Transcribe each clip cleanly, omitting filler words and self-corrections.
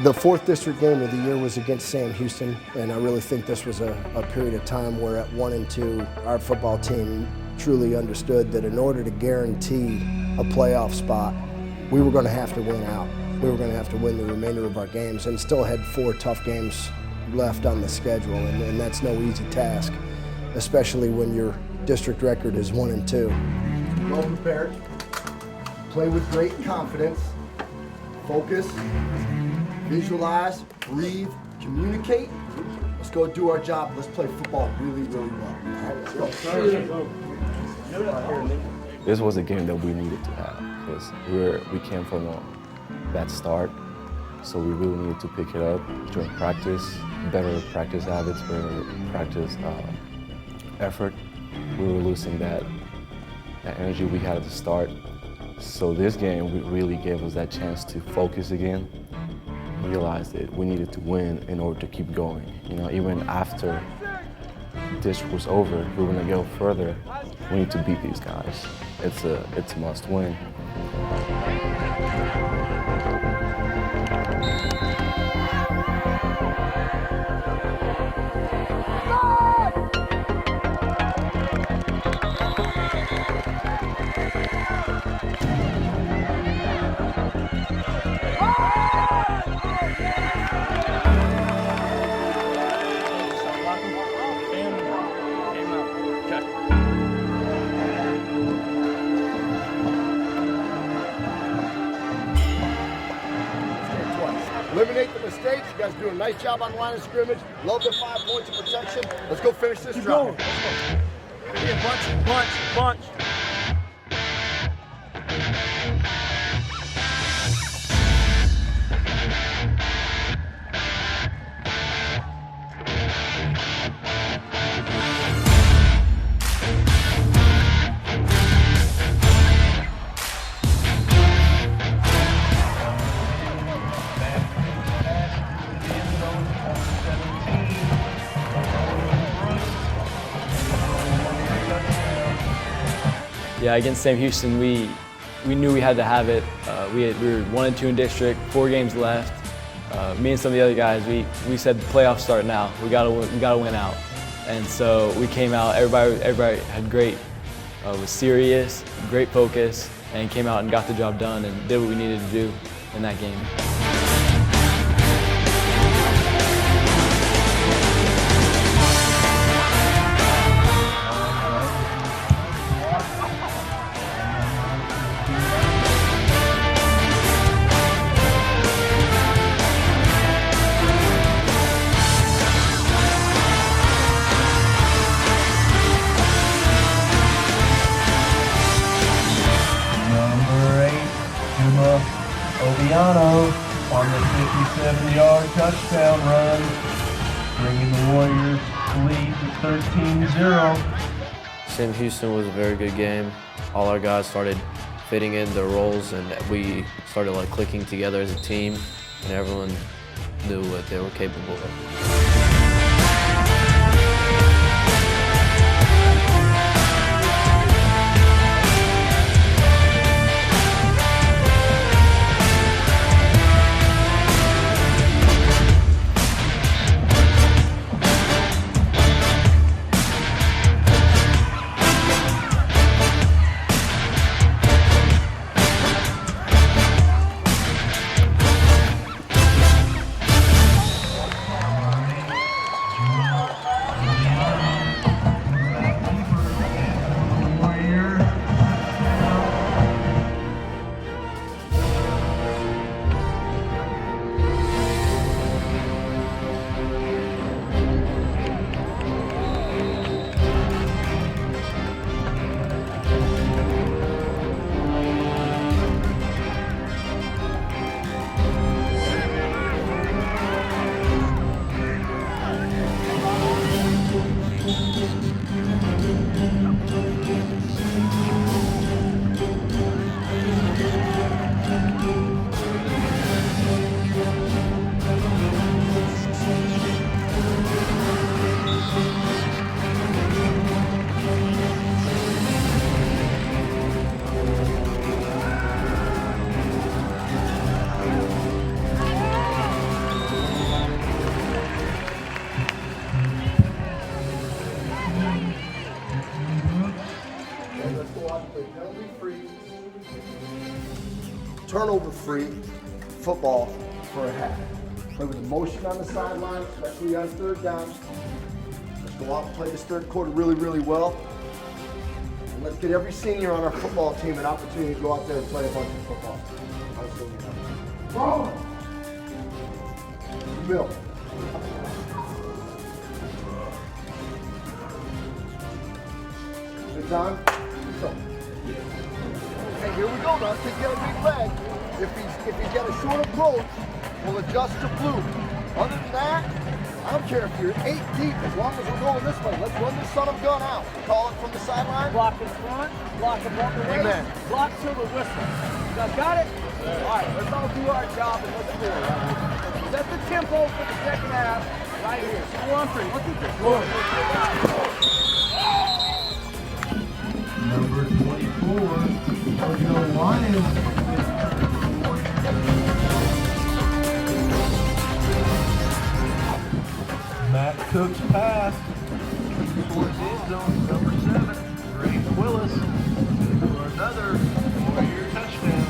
The fourth district game of the year was against Sam Houston, and I really think this was a period of time where at 1-2, our football team truly understood that in order to guarantee a playoff spot, we were going to have to win out. We were going to have to win the remainder of our games, and still had 4 tough games left on the schedule, and that's no easy task, especially when your district record is 1-2. Well prepared, play with great confidence, focus, visualize, breathe, communicate. Let's go do our job. Let's play football really, really well. All right, let's go. This was a game that we needed to have because we came from a bad start, so we really needed to pick it up during practice, better practice habits, better practice effort. We were losing that energy we had at the start. So this game really gave us that chance to focus again, realize that we needed to win in order to keep going. You know, even after this was over, if we were going to go further, we need to beat these guys. It's a must win. Eliminate the mistakes. You guys do a nice job on the line of scrimmage. Love the 5 points of protection. Let's go finish this drive. Bunch. Yeah, against Sam Houston, we knew we had to have it. We were 1-2 in district, 4 games left. Me and some of the other guys, we said the playoffs start now. We gotta win out. And so we came out. Everybody had great, was serious, great focus, and came out and got the job done and did what we needed to do in that game. Obiano on the 57-yard touchdown run, bringing the Warriors lead to 13-0. Sam Houston was a very good game. All our guys started fitting in their roles, and we started clicking together as a team, and everyone knew what they were capable of. turnover-free football for a half. Play with emotion on the sideline, especially on third down. Let's go out and play this third quarter really, really well. And let's get every senior on our football team an opportunity to go out there and play a bunch of football. Roll! Middle. Good time. So. Okay, here we go now. He's got a big leg. If he's got a short approach, we'll adjust to blue. Other than that, I don't care if you're 8 deep, as long as we're going this way. Let's run this son of a gun out. Call it from the sideline. Block in front, block above the waist, Amen. block till the whistle. You guys got it? All right, let's all do our job and let's do it. Set the tempo for the second half right here. So 1 3. Look at this. Number 24, Georgia Lions. Matt Cook's pass towards the end zone, number 7, Ray Willis, for another 4-year touchdown.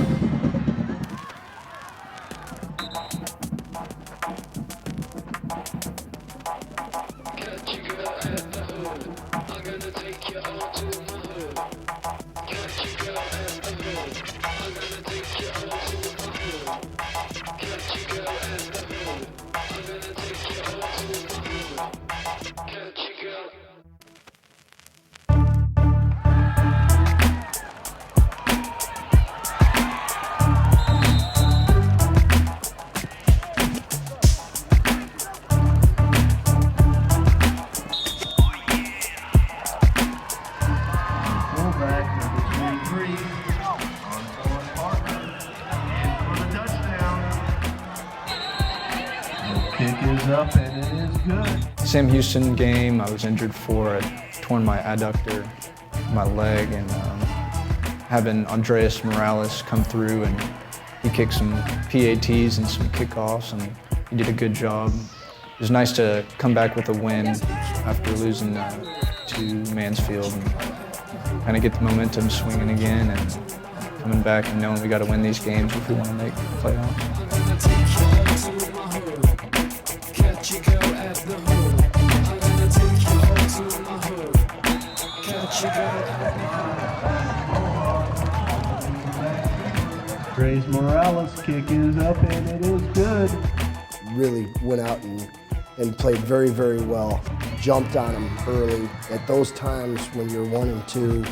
Up and it is good. Sam Houston game, I was injured for it, torn my adductor, my leg, and having Andreas Morales come through and he kicked some PATs and some kickoffs and he did a good job. It was nice to come back with a win after losing to Mansfield and kind of get the momentum swinging again and coming back and knowing we got to win these games if we want to make the playoffs. Andres Morales' kick is up and it is good. Really went out and played very, very well. Jumped on him early. At those times when you're 1 and 2,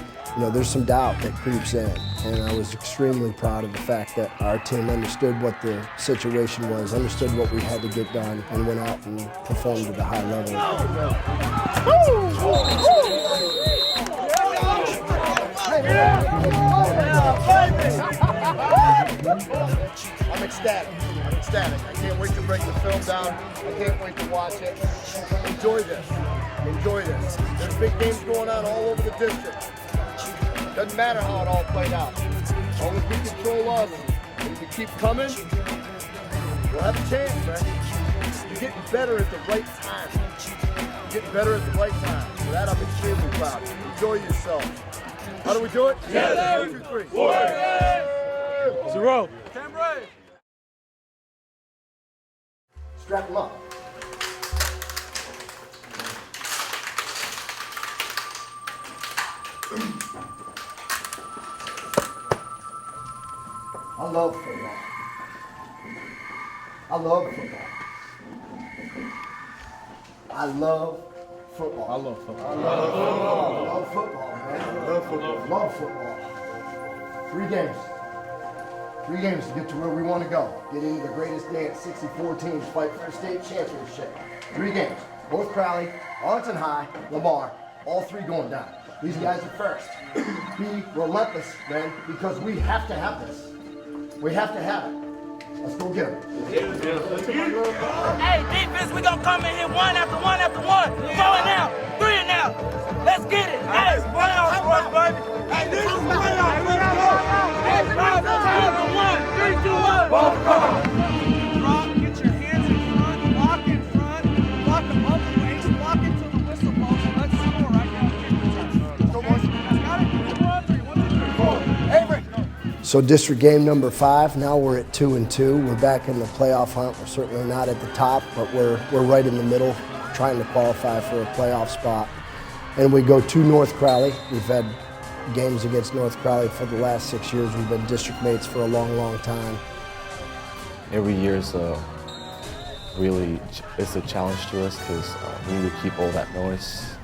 there's some doubt that creeps in. And I was extremely proud of the fact that our team understood what the situation was, understood what we had to get done, and went out and performed at a high level. I'm ecstatic. I can't wait to break the film down. I can't wait to watch it. Enjoy this. There's big games going on all over the district. Doesn't matter how it all played out. As long as we control us and we keep coming, we'll have a chance, man. You're getting better at the right time. For that, I'm extremely proud. Enjoy yourself. How do we do it? 1, 2, 3. 0. Strap them up. I love football. I love football. I love football. I love football. Love football, man. Love football. 3 games. 3 games to get to where we want to go. Get into the greatest day at 64 teams, fight for a state championship. 3 games. Both Crowley, Arlington High, Lamar, all 3 going down. These guys are first. Be relentless, man, because we have to have this. We have to have it. Let's go get them. Hey, defense, we gonna come in here 1 after 1 after 1. 4 and out, 3 and out. Let's get it. Hey, playoffs for us, baby. Hey, this is playoffs. Hey, 5 times for 1, 3, 2, 1. Ball come. Drop, get your hands in front, block in front, block above the waist, block into the whistle post. Let's score right now. Go, boys. Got it? 1, 3, 1, 2, 3, 4. Avery. So district game number 5, now we're at 2-2. We're back in the playoff hunt. We're certainly not at the top, but we're right in the middle, trying to qualify for a playoff spot. And we go to North Crowley. We've had games against North Crowley for the last 6 years. We've been district mates for a long, long time. Every year is it's a challenge to us because we need to keep all that noise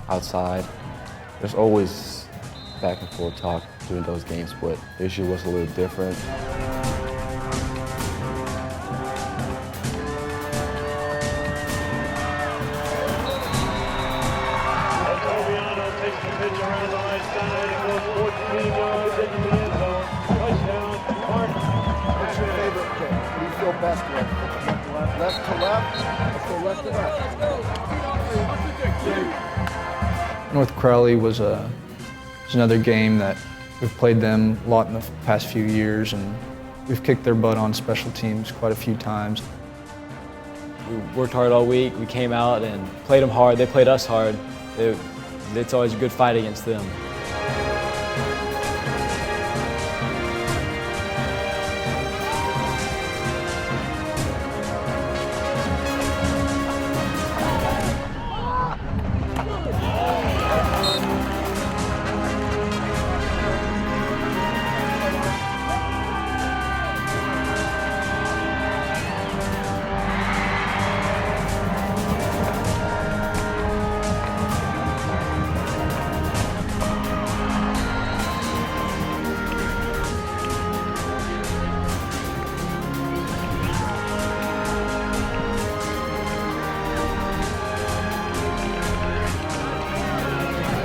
outside. There's always back and forth talk during those games, but this year was a little different. Takes the pitch around the right side and goes 14 yards into the end zone. Touchdown, Martin. What's your favorite kick? What do you feel best with? Left to left? Let's go left to left. North Crowley was another game that we've played them a lot in the past few years, and we've kicked their butt on special teams quite a few times. We worked hard all week. We came out and played them hard. They played us hard. It's always a good fight against them.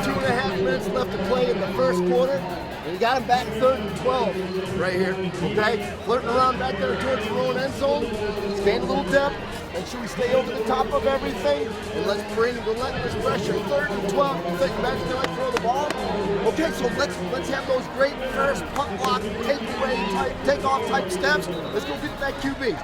2.5 minutes left to play in the first quarter. And you got him back 3rd and 12 right here, okay? Flirting around back there towards the own end zone. Stand a little depth. Make sure we stay over the top of everything. And let's bring relentless pressure. 3rd and 12. You think Ben's going to throw the ball? Okay, so let's have those great first punt block, take off type steps. Let's go get that QB.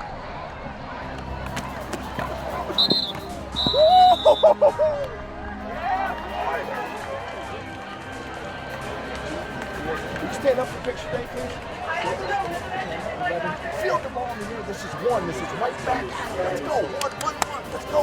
Can you stand up for picture day, please? Field the ball in the air. This is one. This is right back. Let's go. 1-1-1. Let's go.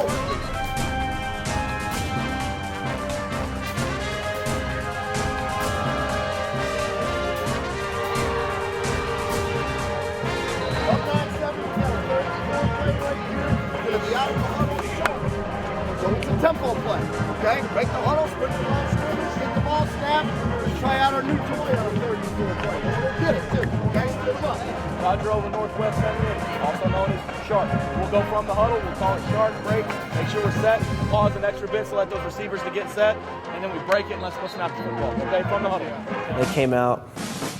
Up 9-7. We got a 34 play right here. We're going to be out of the huddle short. So it's a tempo play. Okay? Break the huddle, sprint the ball, scrimmage, get the ball, snap. Let's try out our new toy on a 34 play. We'll get it, too. Okay? Good luck. Roger over Northwest Center, also known as sharp. We'll go from the huddle, we'll call it sharp, break, make sure we're set, pause an extra bit so let those receivers to get set, and then we break it and let's go snap the football. Okay, from the huddle. They came out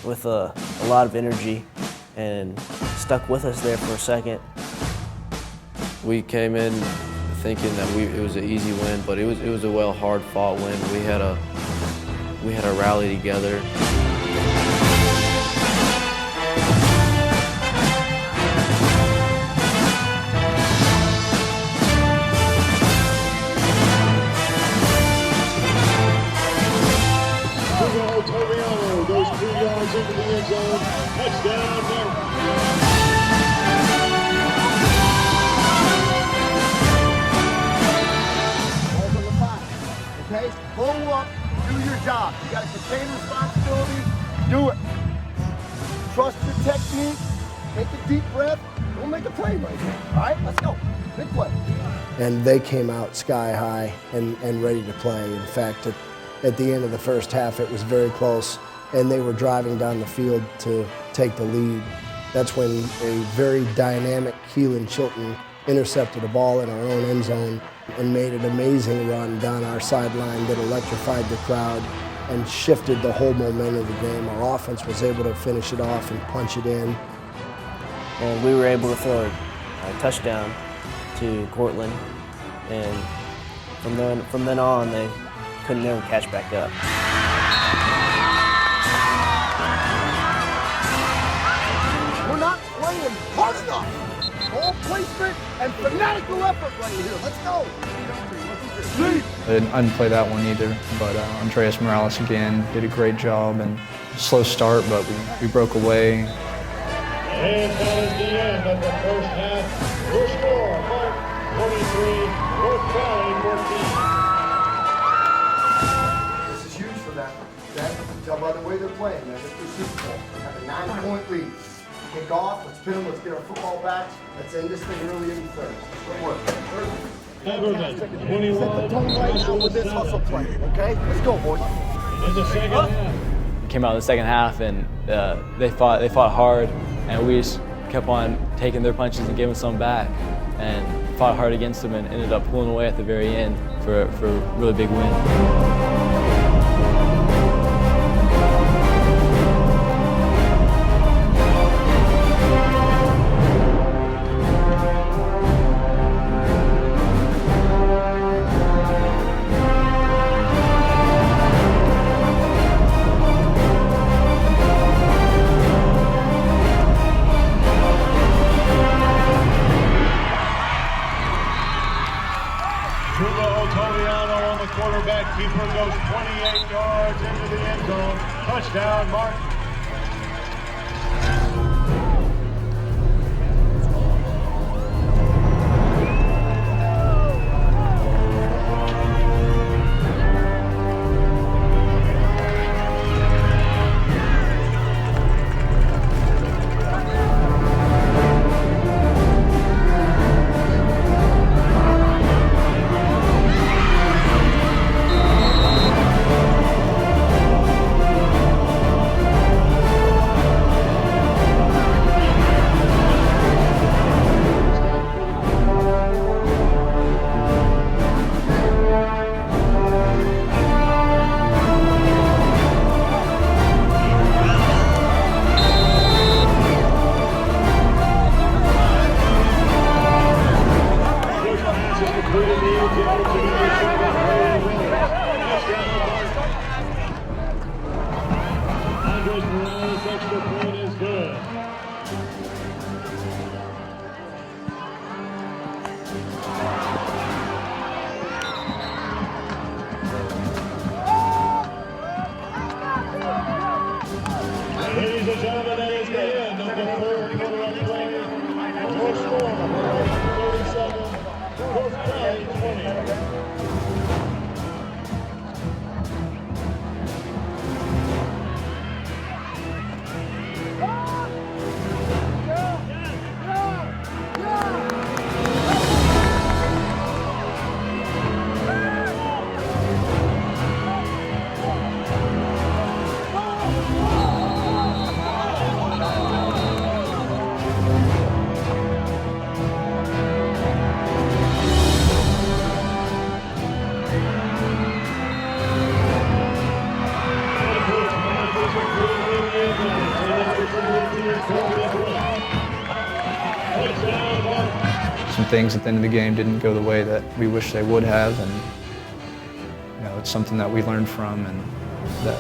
with a lot of energy and stuck with us there for a second. We came in thinking that it was an easy win, but it was a hard fought win. We had a rally together. Goes 3 yards into the end zone. Touchdown, Martin. Ball's on the 5. Okay? Pull up. Do your job. You got to contain responsibility. Do it. Trust your technique. Take a deep breath. We'll make a play right here. All right? Let's go. Big play. And they came out sky high and ready to play. In fact, at the end of the first half, it was very close, and they were driving down the field to take the lead. That's when a very dynamic Keelan Chilton intercepted a ball in our own end zone and made an amazing run down our sideline that electrified the crowd and shifted the whole momentum of the game. Our offense was able to finish it off and punch it in. And we were able to throw a touchdown to Cortland, and from then on, they couldn't never catch back up. We're not playing hard enough. Ball placement and fanatical effort right here. Let's go. I didn't play that one either, but Andreas Morales again did a great job, and slow start, but we broke away. And that is the end of the first half. Your score, Mark, 23, North Valley 14. This is huge for them. Tell by the way they're playing, man. This is Super Bowl. They have a 9-point lead. Kick off, let's pin them, let's get our football back. Let's end this thing early in the third. Good work. Everman, 21. Set the tone right now with this hustle play, okay? Let's go, boys. In the second half. Came out in the second half, and they fought hard, and we just kept on taking their punches and giving some back, and fought hard against them, and ended up pulling away at the very end for a really big win. Quarterback keeper goes 28 yards into the end zone. Touchdown, Mark. Ladies and gentlemen, that is the end of the third quarter of play. Your score, 37, North Valley 20. Some things at the end of the game didn't go the way that we wish they would have, and it's something that we learned from, and that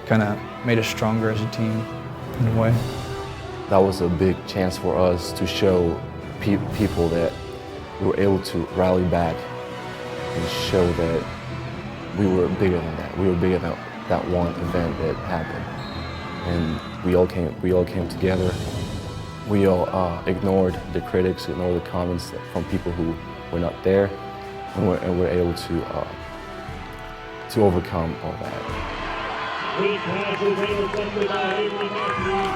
kind of made us stronger as a team in a way. That was a big chance for us to show people that we were able to rally back and show that we were bigger than that. We were bigger than that one event that happened, and we all came together. We all ignored the critics, ignored the comments from people who were not there, and we're able to overcome all that. Three passes intercepted by Avery Matthews.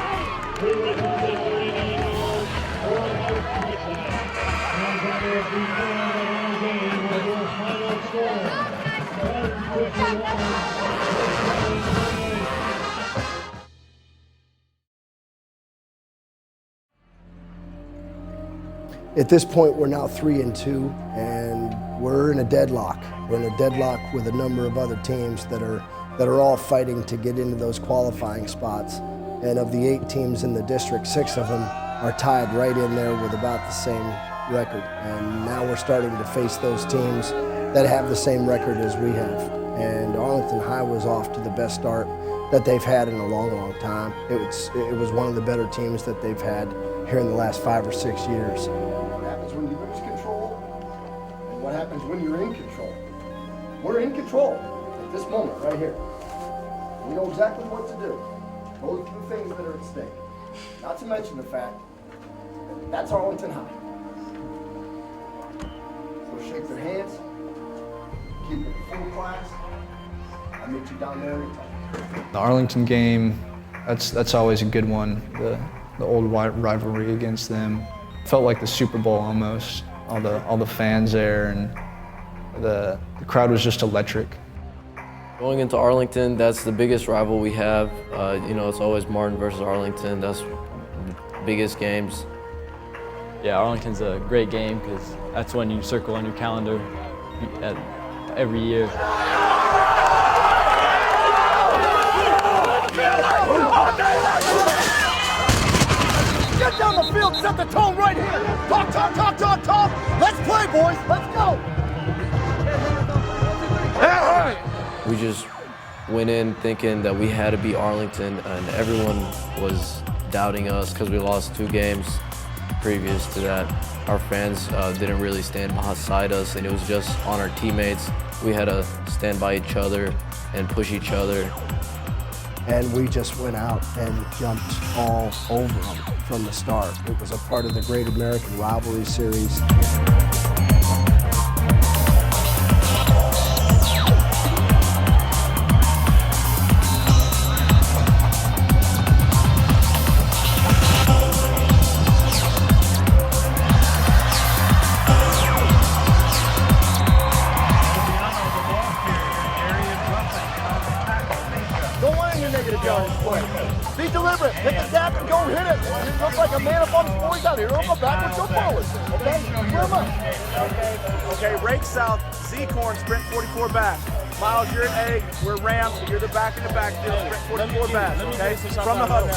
3 returns at 39 yards, 4 touchdowns. And that is the end of our game with your final score. 151. At this point, we're now 3-2, and we're in a deadlock. We're in a deadlock with a number of other teams that are all fighting to get into those qualifying spots. And of the 8 teams in the district, 6 of them are tied right in there with about the same record. And now we're starting to face those teams that have the same record as we have. And Arlington High was off to the best start that they've had in a long, long time. It was one of the better teams that they've had here in the last 5 or 6 years. What happens when you lose control, and what happens when you're in control. We're in control at this moment right here. We know exactly what to do. Those are the things that are at stake. Not to mention the fact that that's Arlington High. So shake their hands, keep it full class. I'll meet you down there anytime. The Arlington game, that's always a good one. The old rivalry against them. Felt like the Super Bowl almost. All the fans there, and the crowd was just electric. Going into Arlington, that's the biggest rival we have. You know, it's always Martin versus Arlington. That's the biggest games. Yeah, Arlington's a great game because that's when you circle on your calendar every year. Get down the field, set the tone right here. Talk, talk, talk, talk, talk. Let's play, boys. Let's go. We just went in thinking that we had to beat Arlington, and everyone was doubting us because we lost 2 games previous to that. Our fans didn't really stand beside us, and it was just on our teammates. We had to stand by each other and push each other. And we just went out and jumped all over them from the start. It was a part of the Great American Rivalry Series. Be deliberate. Pick a gap and go hit it. You look like a man up on the floor. You got here. Don't go backwards. Go forward. Okay? Clear him up. Okay, rake south, Z-corn, sprint 44 back. Miles, you're at A, we're Ram, so you're the back in the backfield, sprint 44 back, okay? From the huddle.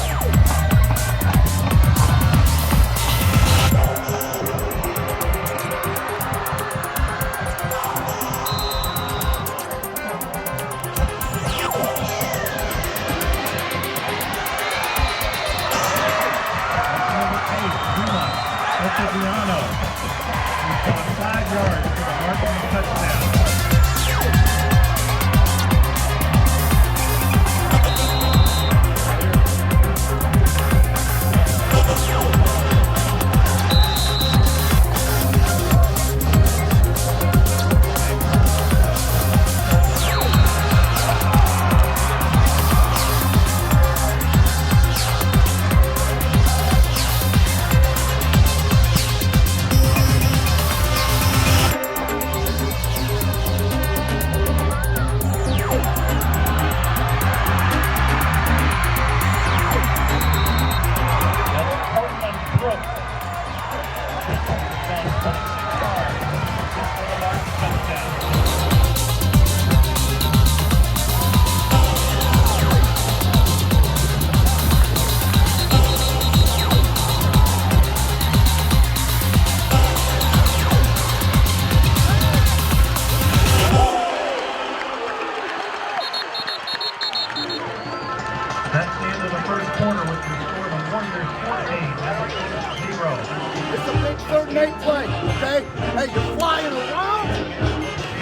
It's a big 3rd and 8 play, okay? Hey, you're flying around,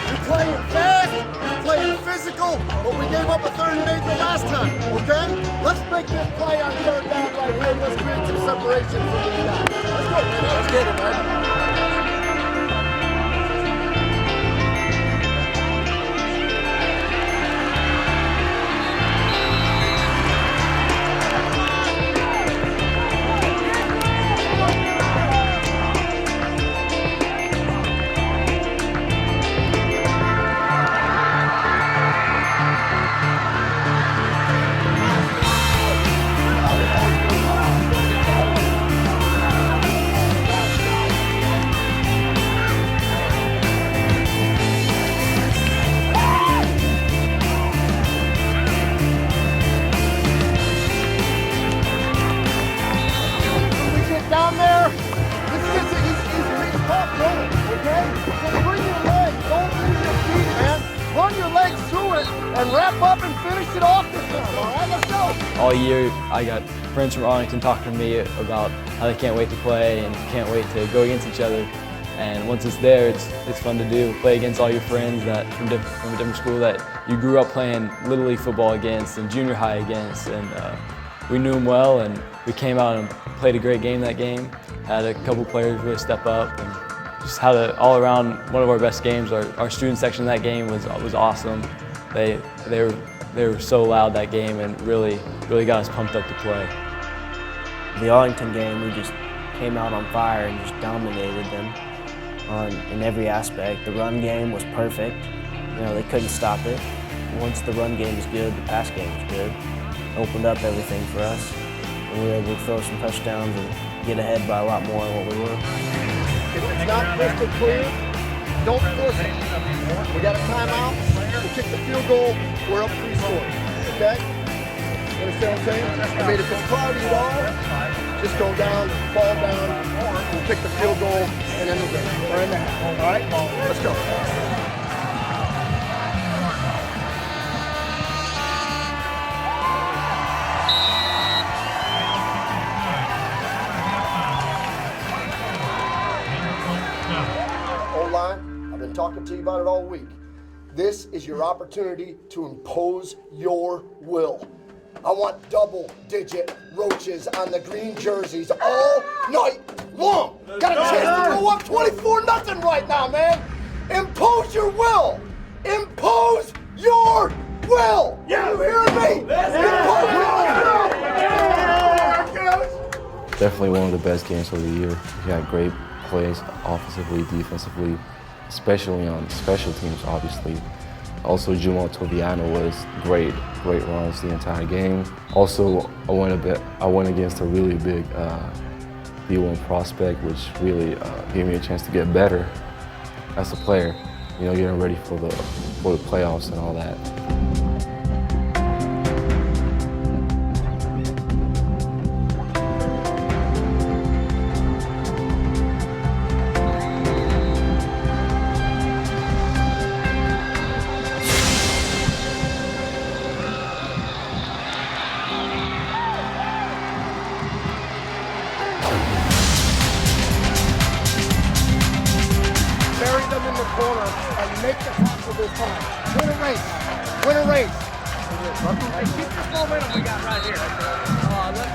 you're playing fast, you're playing physical, but we gave up a 3rd and 8 the last time, okay? Let's make this play on 3rd down right here. Let's create some separation for these guys. Let's go, man. Let's get it, man. Down there, this gets it, he's caught rolling, okay? So bring your legs, don't use your feet, man. Run your legs through it and wrap up and finish it off this time, all right? Let's go. All year, I got friends from Arlington talking to me about how they can't wait to play and can't wait to go against each other. And once it's there, it's fun to do. Play against all your friends that from a different school that you grew up playing Little League football against and junior high against. And we knew them well, and we came out and played a great game that game. Had a couple players really step up, and just had an all-around one of our best games. Our student section that game was awesome. They were so loud that game and really got us pumped up to play. The Arlington game, we just came out on fire and just dominated them in every aspect. The run game was perfect. You know, they couldn't stop it. Once the run game was good, the pass game was good. Opened up everything for us. And we were able to throw some touchdowns and get ahead by a lot more than what we were. If it's not crystal clear, don't force it. We got a timeout. We'll kick the field goal. We're up 3 scores. Okay? You understand what I'm saying? I mean, if it's cloudy at all, just go down, fall down, we'll kick the field goal, and then we'll go. We're in the half. All right? Let's go. O-line, I've been talking to you about it all week. This is your opportunity to impose your will. I want double-digit roaches on the green jerseys all night long. Got a chance to go up 24-0 right now, man. Impose your will. Impose your will. You hear me? Impose your will. Definitely one of the best games of the year. We had great plays offensively, defensively, especially on special teams, obviously. Also, Jumo Toviano was great runs the entire game. Also, I went against a really big D1 prospect, which really gave me a chance to get better as a player. You know, getting ready for the playoffs and all that. Bury them in the corner and make the tackle this time. Win a race. Win a race. Hey, keep this momentum we got right here.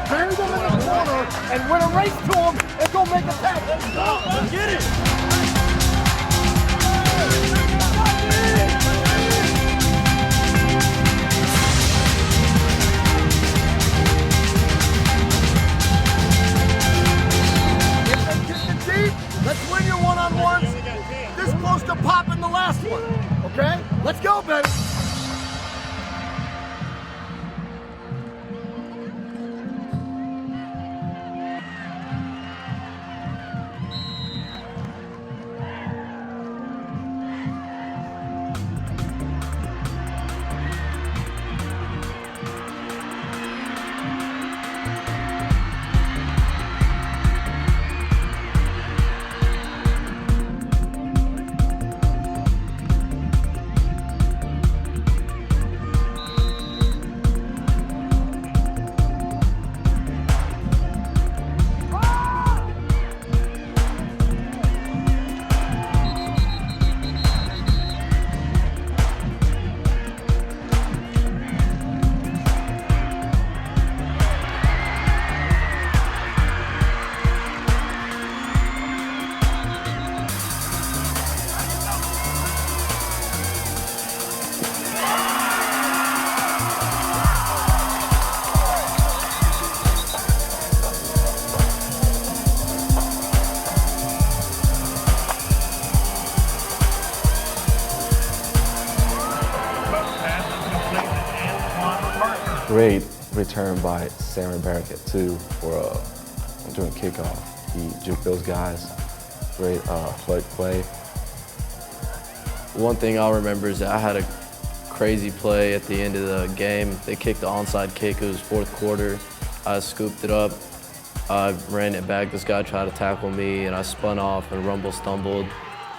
Bury them in the corner and win a race to them and go make a tackle. Let's go. Let's get it. If they kick it deep, let's win your one-on-ones. This close to popping the last one. Okay? Let's go, baby. Great return by Sam Pt2 for during kickoff. He juked those guys. Great flood play. One thing I'll remember is that I had a crazy play at the end of the game. They kicked the onside kick. It was fourth quarter. I scooped it up. I ran it back. This guy tried to tackle me, and I spun off and rumble stumbled.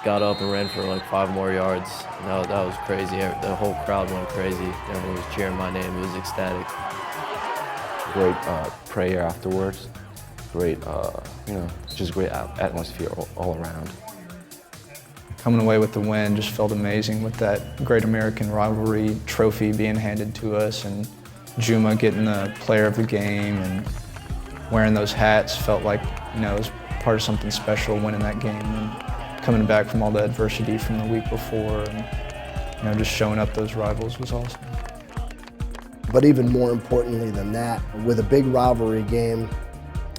Got up and ran for like 5 more yards. That was crazy. The whole crowd went crazy. Everyone was cheering my name. It was ecstatic. Great prayer afterwards. Great, just great atmosphere all around. coming away with the win just felt amazing with that Great American Rivalry trophy being handed to us, and Juma getting the player of the game and wearing those hats felt like, you know, it was part of something special winning that game and coming back from all the adversity from the week before and, you know, just showing up those rivals was awesome. But even more importantly than that, with a big rivalry game,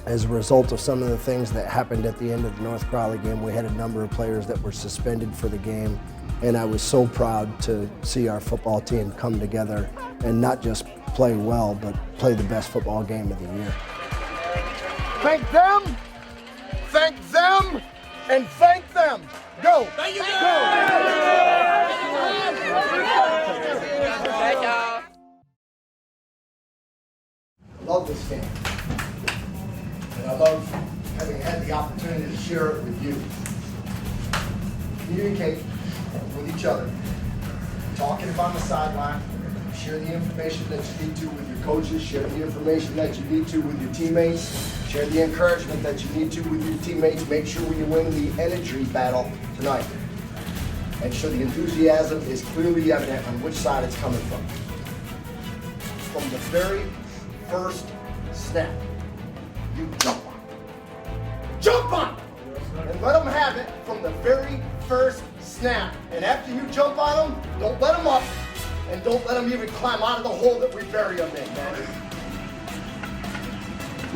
as a result of some of the things that happened at the end of the North Crowley game, we had a number of players that were suspended for the game, and I was so proud to see our football team come together and not just play well, but play the best football game of the year. Thank them, and thank them. Go. Thank you. I love this game. And I love having had the opportunity to share it with you. Communicate with each other. Talking on the sideline. Share the information that you need to with your coaches. Share the information that you need to with your teammates. Share the encouragement that you need to with your teammates. Make sure when you win the energy battle tonight. Make sure the enthusiasm is clearly evident on which side it's coming from. From the very first snap, you jump on it. Jump on it! And let them have it from the very first snap. And after you jump on them, don't let them up, and don't let them even climb out of the hole that we bury them in, man.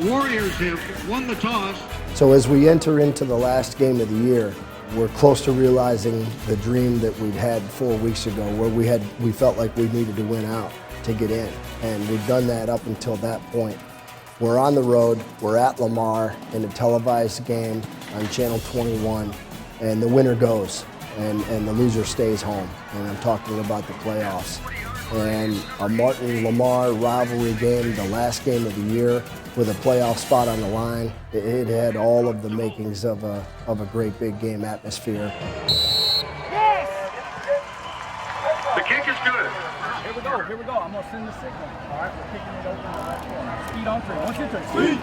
Warriors have won the toss. So as we enter into the last game of the year, we're close to realizing the dream that we'd had 4 weeks ago, where we felt like we needed to win out to get in. And we've done that up until that point. We're on the road, we're at Lamar in a televised game on Channel 21, and the winner goes, and the loser stays home. And I'm talking about the playoffs. And a Martin-Lamar rivalry game, the last game of the year, with a playoff spot on the line, it had all of the makings of a great big game atmosphere. Yes! The kick is good. Here we go. I'm going to send the signal. All right, we're kicking it open in the left corner. Speed on 3. 1, 2, 3. Speed!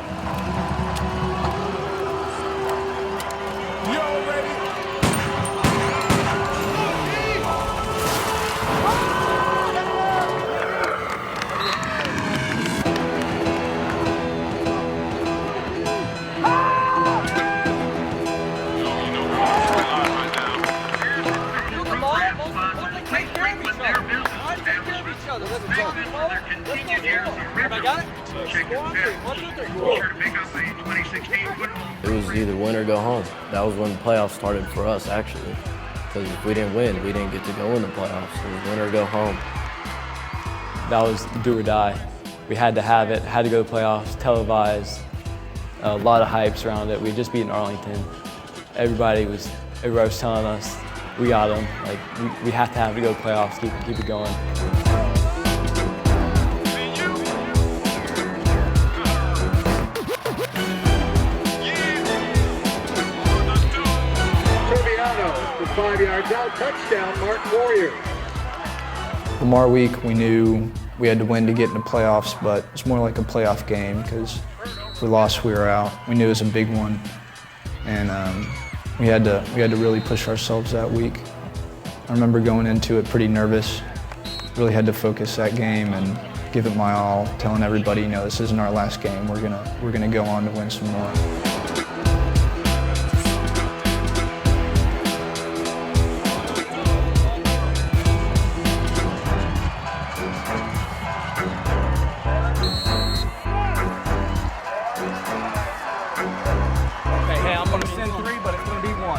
You ready? It was either win or go home. That was when the playoffs started for us, actually. Because if we didn't win, we didn't get to go in the playoffs. It was win or go home. That was do or die. We had to have it, had to go to the playoffs, televised, a lot of hypes around it. We had just beaten Arlington. Everybody was telling us, we got them. Like, we have to have to go to the playoffs, keep it going. The 5 yards out, touchdown, Martin Warrior. Lamar week, we knew we had to win to get into playoffs, but it's more like a playoff game because if we lost, we were out. We knew it was a big one, and we had to really push ourselves that week. I remember going into it pretty nervous. Really had to focus that game and give it my all, telling everybody, you know, this isn't our last game. We're gonna go on to win some more.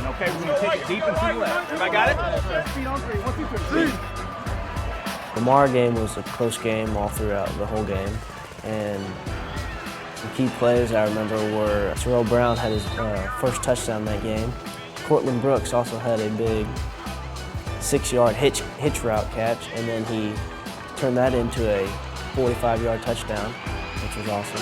Okay, we're going to take it deep and to the left. Everybody got it? Speed on 3. 1, 2, 3. The Lamar game was a close game all throughout the whole game. And the key plays I remember were Terrell Brown had his first touchdown that game. Cortland Brooks also had a big 6-yard hitch route catch, and then he turned that into a 45-yard touchdown, which was awesome.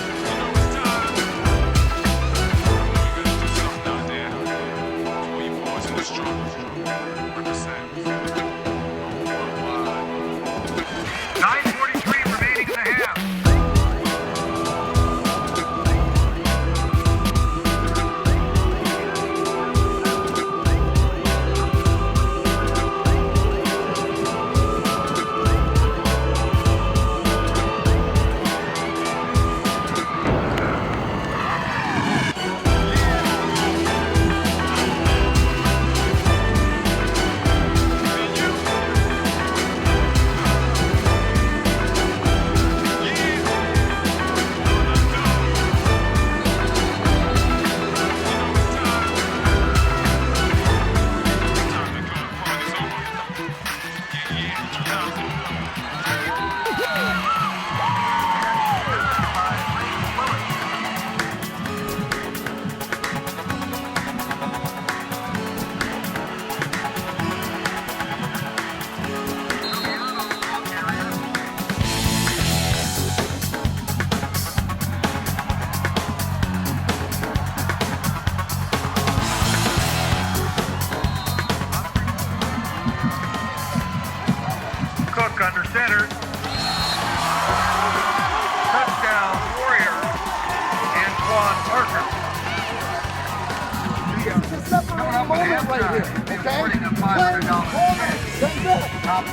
moment right here, okay? Play harder than that.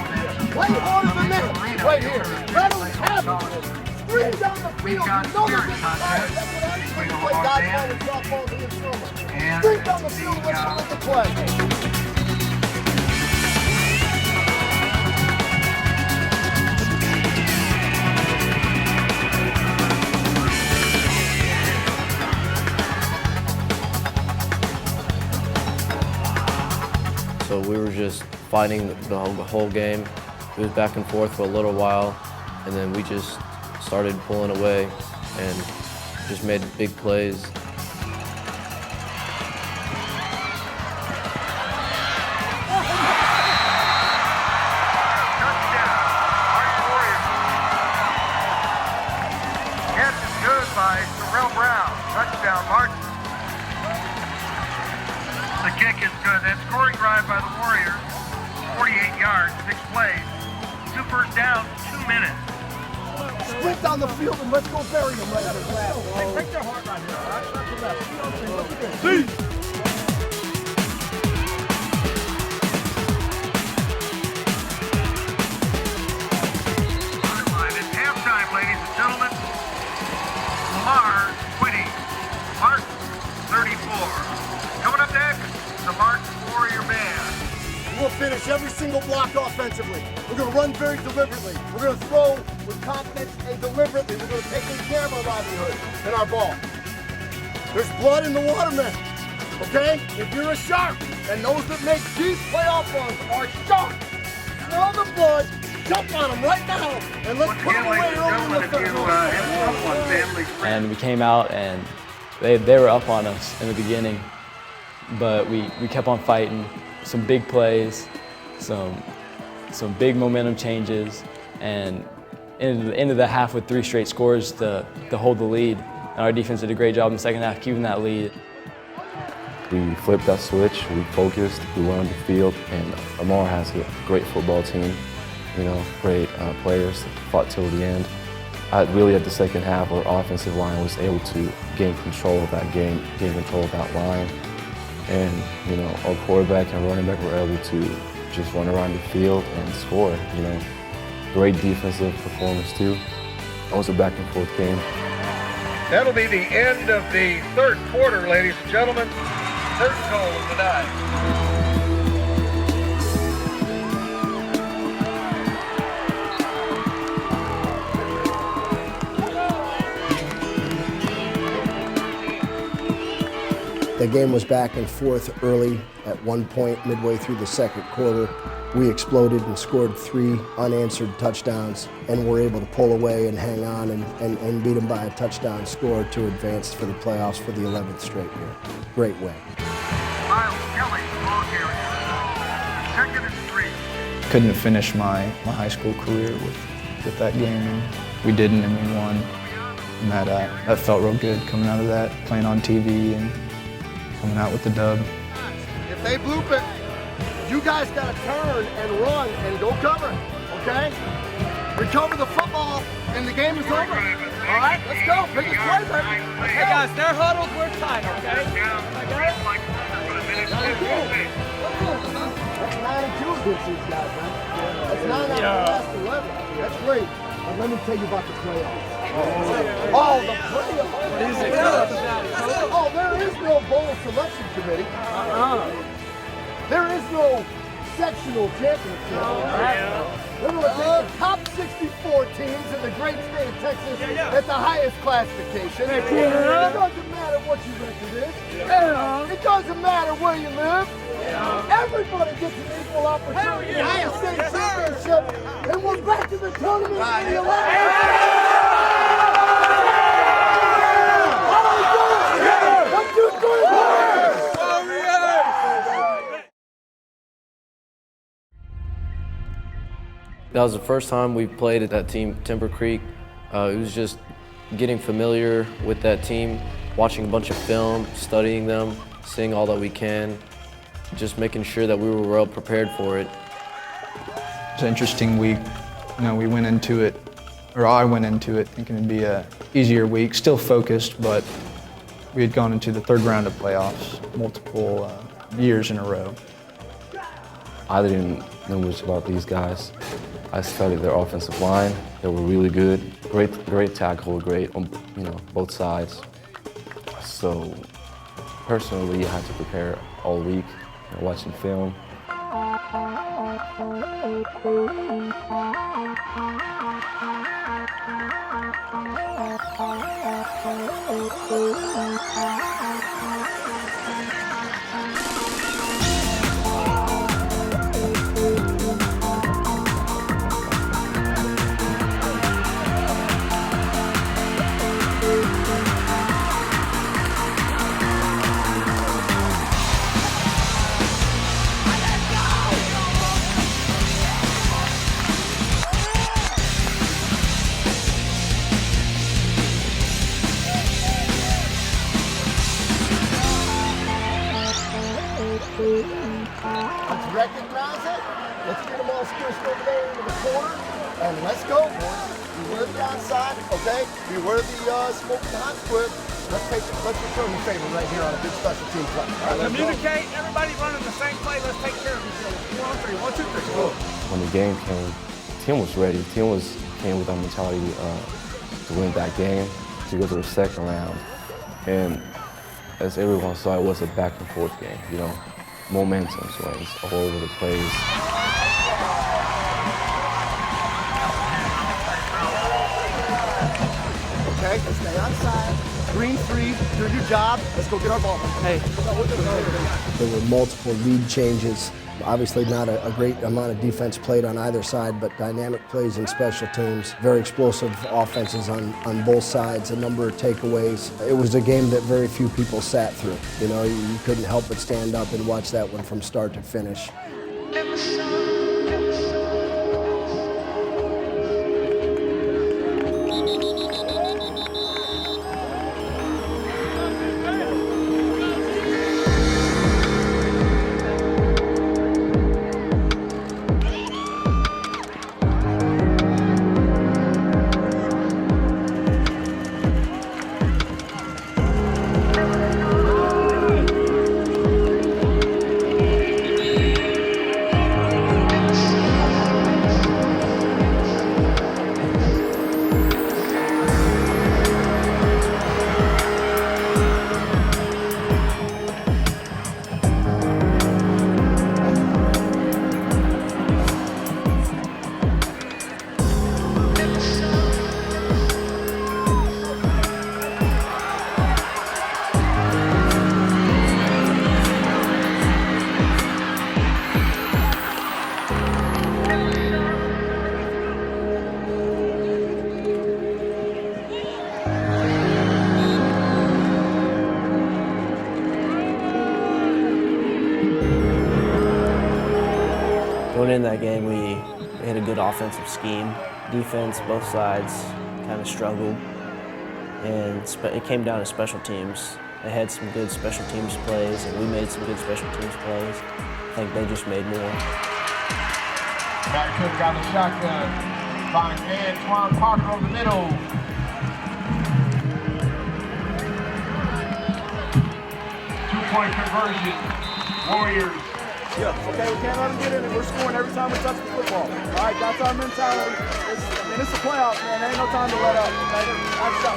Play harder than that right here. Let them have it. Scream down the field. You know they're getting tired. That's what I used to play dodgeball and softball in the summer. Scream down the field and let them make the play. So we were just fighting the whole game. It was back and forth for a little while, and then we just started pulling away and just made big plays. Touchdown, Martin. The kick is good. That scoring drive by the Warriors, 48 yards, 6 plays, 2 first downs, 2 minutes. Sprint down the field and let's go bury them right there. Hey, take their heart right here, all right? Start to left. Look at this. It's halftime, ladies and gentlemen. Lamar 20, Martin 34. Coming up next, the Martin Warrior Band. We'll finish every single block offensively. We're going to run very deliberately. We're going to throw with confidence and deliberately. We're going to take in camera livelihood in our ball. There's blood in the water, man. Okay? If you're a shark, and those that make deep playoff runs are sharks, smell the blood, jump on them right now, and let's put them away early in the third quarter. And we came out and they were up on us in the beginning, but we kept on fighting. Some big plays, some big momentum changes, and into the half with 3 straight scores to hold the lead. And our defense did a great job in the second half keeping that lead. We flipped that switch, we focused, we went on the field, and Lamar has a great football team, you know, great players, fought till the end. Really at the second half, our offensive line was able to gain control of that game, gain control of that line. And, you know, our quarterback and running back were able to just run around the field and score, you know. Great defensive performance too. It was a back and forth game. That'll be the end of the third quarter, ladies and gentlemen. First goal of the night. The game was back and forth early. At one point, midway through the second quarter, we exploded and scored 3 unanswered touchdowns and were able to pull away and hang on and beat them by a touchdown score to advance for the playoffs for the 11th straight year. Great win. Miles Kelly, ball carrier. 2nd and 3. Couldn't finish my high school career with that game, and we didn't, and we won. And that felt real good coming out of that, playing on TV and coming out with the dub. If they bloop it, you guys got to turn and run and go cover, okay? Recover the football, and the game is over. All right, let's go. Biggest play, baby. Hey, guys, they're huddled. We're tight, okay? That's 9-2 against these guys, man. That's 9 out of the last 11. That's great. But let me tell you about the playoffs. Oh, the playoffs. What is it? Oh, there is no bowl selection committee. There is no sectional championship. They're going to take the top 64 teams in the great state of Texas at the highest classification. It doesn't matter what your record is. It doesn't matter where you live. Everybody gets an equal opportunity to win a state championship. And we're back to the tournament in the 11th. That was the first time we played at that team, Timber Creek. It was just getting familiar with that team, watching a bunch of film, studying them, seeing all that we can, just making sure that we were well prepared for it. It's an interesting week. We went into it, or I went into it thinking it'd be an easier week, still focused, but we had gone into the 3rd round of playoffs, multiple years in a row. I didn't know much about these guys. I studied their offensive line. They were really good. Great tackle, great on both sides. So personally, I had to prepare all week, watching film. Let's recognize it. Let's get them all squished over there into the corner. And let's go, boys. Beware the onside, okay? Beware the smoking hot squib. Let's return the favor right here on a good special team play. All right, Communicate. Everybody running the same play. Let's take care of each other. 1, 2, 3. Go. When the game came, the team was ready. The team came with our mentality to win that game, to go to the second round. And as everyone saw, it was a back and forth game, momentum swings all over the place. Okay, stay onside. Green 3, do your job. Let's go get our ball. Hey. There were multiple lead changes. Obviously not a great amount of defense played on either side, but dynamic plays in special teams. Very explosive offenses on both sides, a number of takeaways. It was a game that very few people sat through. You couldn't help but stand up and watch that one from start to finish. Going in that game, we had a good offensive scheme. Defense, both sides, kind of struggled. And it came down to special teams. They had some good special teams plays, and we made some good special teams plays. I think they just made more. Back Cook got the shotgun. Finds Antoine Parker over the middle. Two-point conversion. Warriors. Yeah, okay, we can't let them get in it. We're scoring every time we touch the football. All right, that's our mentality. It's the playoffs, man. There ain't no time to let up. Nice shot.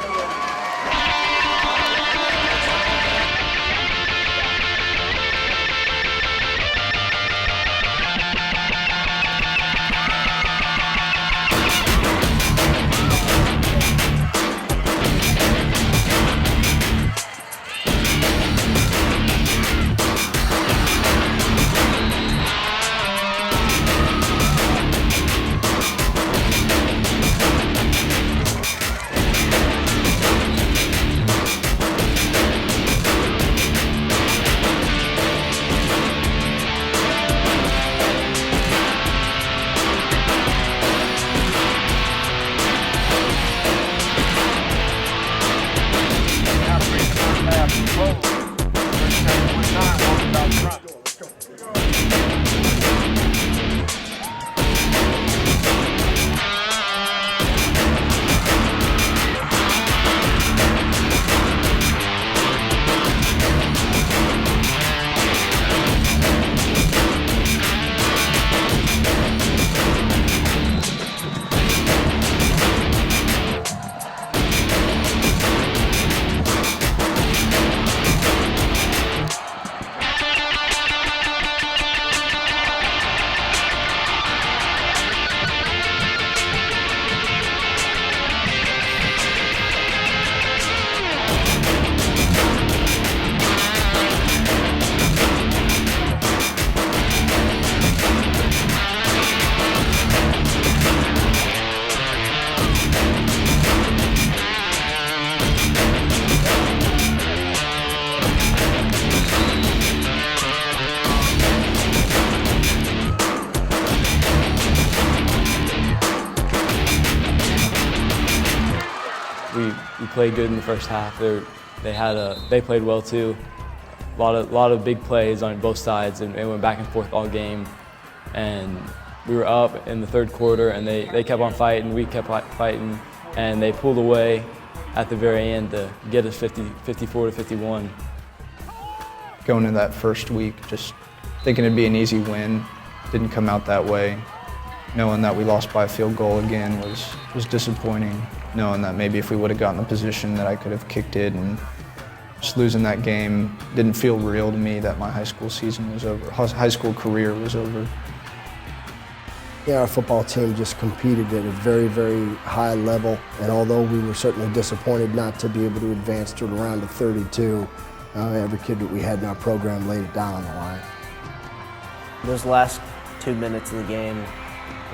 played good in the first half. They played well too. A lot of big plays on both sides, and it went back and forth all game. And we were up in the third quarter, and they kept on fighting. We kept fighting, and they pulled away at the very end to get us 54-51. Going into that first week, just thinking it'd be an easy win, didn't come out that way. Knowing that we lost by a field goal again was disappointing. Knowing that maybe if we would have gotten the position that I could have kicked it, and just losing that game didn't feel real to me that my high school season was over, high school career was over. Yeah, our football team just competed at a very, very high level, and although we were certainly disappointed not to be able to advance to the round of 32, every kid that we had in our program laid it down on the line. Those last 2 minutes of the game,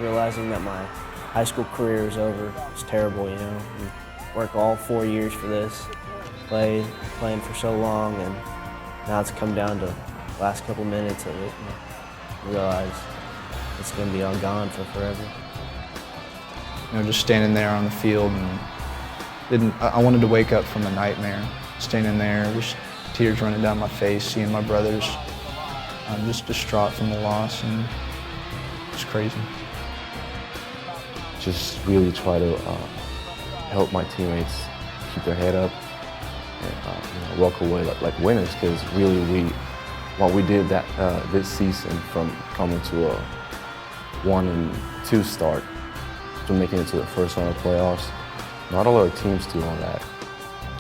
realizing that my high school career was over, was terrible, you know. You work all 4 years for this, playing for so long, and now it's come down to the last couple minutes of it, and realize it's going to be all gone for forever. You know, just standing there on the field, and I wanted to wake up from a nightmare. Standing there, just tears running down my face, seeing my brothers. I'm just distraught from the loss, and it's crazy. Just really try to help my teammates keep their head up and walk away like winners, because really what we did this season, from coming to a 1-2 start to making it to the first round of playoffs, not a lot of teams do on that.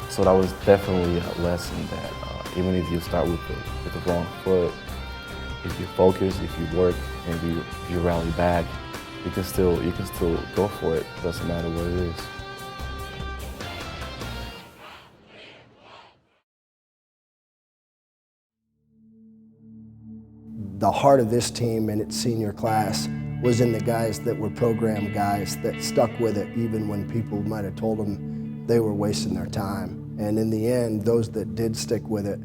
So that was definitely a lesson that even if you start with the wrong foot, if you focus, if you work, and if you rally back, you can still go for it. Doesn't matter what it is. The heart of this team and its senior class was in the guys that were program guys that stuck with it even when people might have told them they were wasting their time. And in the end, those that did stick with it,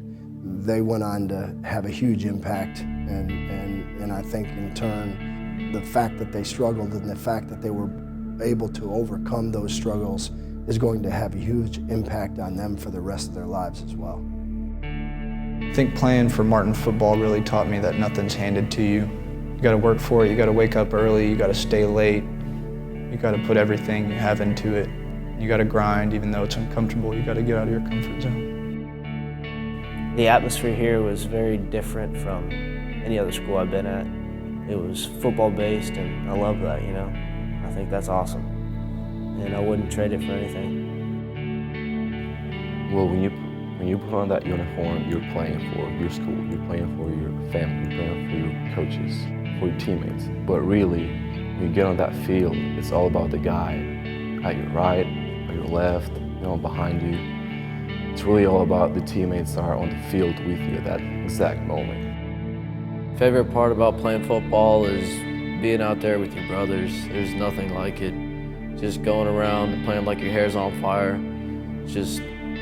they went on to have a huge impact. And I think in turn, the fact that they struggled and the fact that they were able to overcome those struggles is going to have a huge impact on them for the rest of their lives as well. I think playing for Martin football really taught me that nothing's handed to you. You gotta work for it, you gotta wake up early, you gotta stay late, you gotta put everything you have into it. You gotta grind, even though it's uncomfortable, you gotta get out of your comfort zone. The atmosphere here was very different from any other school I've been at. It was football-based, and I love that, you know. I think that's awesome, and I wouldn't trade it for anything. Well, when you put on that uniform, you're playing for your school, you're playing for your family, you're playing for your coaches, for your teammates. But really, when you get on that field, it's all about the guy at your right, at your left, behind you. It's really all about the teammates that are on the field with you at that exact moment. Favorite part about playing football is being out there with your brothers. There's nothing like it. Just going around and playing like your hair's on fire. Just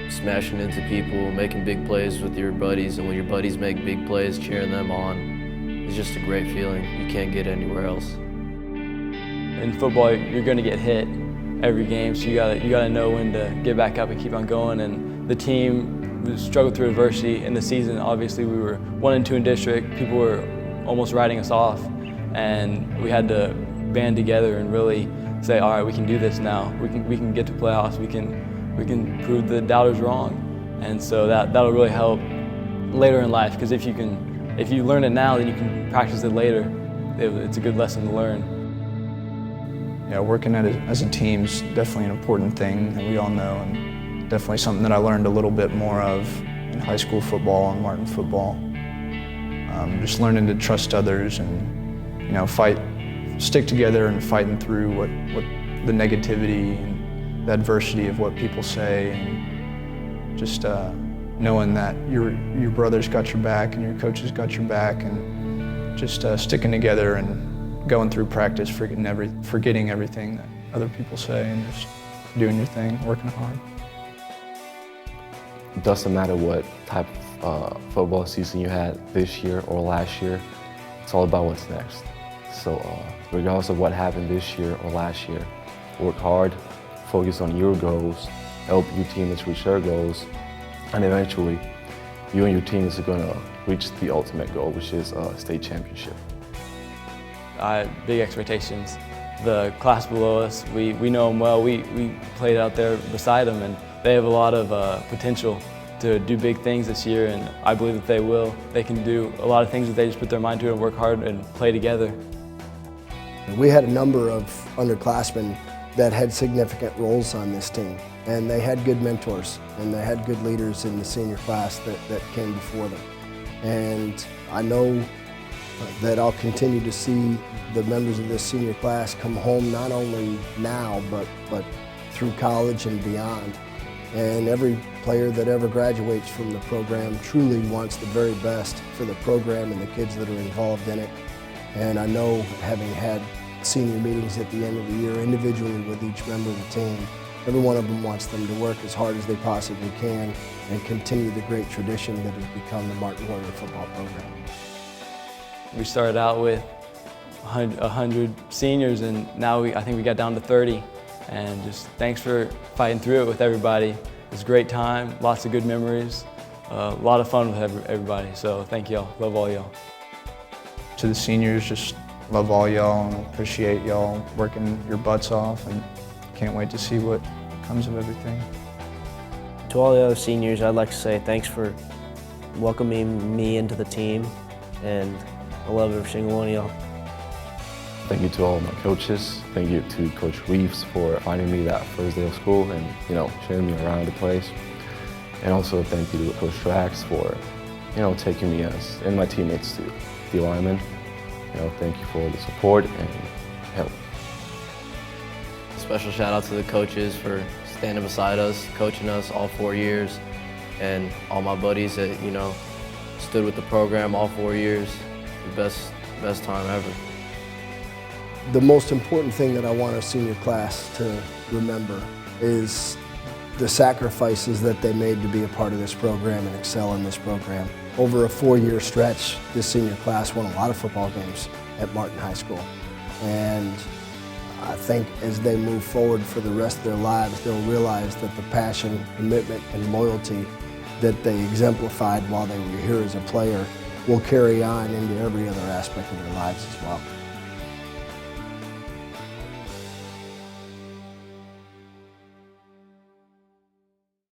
smashing into people, making big plays with your buddies, and when your buddies make big plays, cheering them on. It's just a great feeling. You can't get anywhere else. In football, you're going to get hit every game, so you gotta know when to get back up and keep on going. And the team struggled through adversity in the season. Obviously, we were 1-2 in district. People were almost writing us off, and we had to band together and really say, all right, we can do this now. We can get to playoffs. We can prove the doubters wrong. And so that'll really help later in life, because if you learn it now, then you can practice it later. It's a good lesson to learn. Yeah, working as a team is definitely an important thing that we all know, and definitely something that I learned a little bit more of in high school football and Martin football. Just learning to trust others and stick together and fighting through what the negativity and the adversity of what people say, and just knowing that your brothers got your back and your coaches got your back, and just sticking together and going through practice, forgetting everything that other people say, and just doing your thing, working hard. It doesn't matter what type of football season you had this year or last year, it's all about what's next. So regardless of what happened this year or last year, work hard, focus on your goals, help your teammates reach their goals, and eventually you and your team is going to reach the ultimate goal, which is a state championship. I had big expectations. The class below us, we know them well. We played out there beside them, and they have a lot of potential to do big things this year, and I believe that they will. They can do a lot of things if they just put their mind to it and work hard and play together. We had a number of underclassmen that had significant roles on this team, and they had good mentors, and they had good leaders in the senior class that came before them. And I know that I'll continue to see the members of this senior class come home not only now, but through college and beyond. And every player that ever graduates from the program truly wants the very best for the program and the kids that are involved in it. And I know, having had senior meetings at the end of the year individually with each member of the team, every one of them wants them to work as hard as they possibly can and continue the great tradition that has become the Martin Warrior football program. We started out with 100 seniors, and now I think we got down to 30. And just thanks for fighting through it with everybody. It was a great time, lots of good memories, a lot of fun with everybody. So thank y'all, love all y'all. To the seniors, just love all y'all and appreciate y'all working your butts off, and can't wait to see what comes of everything. To all the other seniors, I'd like to say thanks for welcoming me into the team, and I love every single one of y'all. Thank you to all my coaches. Thank you to Coach Reeves for finding me that first day of school and, showing me around the place. And also thank you to Coach Strax for, taking me and my teammates to the alignment. Thank you for the support and help. Special shout out to the coaches for standing beside us, coaching us all 4 years, and all my buddies that, stood with the program all 4 years. The best time ever. The most important thing that I want our senior class to remember is the sacrifices that they made to be a part of this program and excel in this program. Over a 4-year stretch, this senior class won a lot of football games at Martin High School. And I think as they move forward for the rest of their lives, they'll realize that the passion, commitment, and loyalty that they exemplified while they were here as a player will carry on into every other aspect of their lives as well.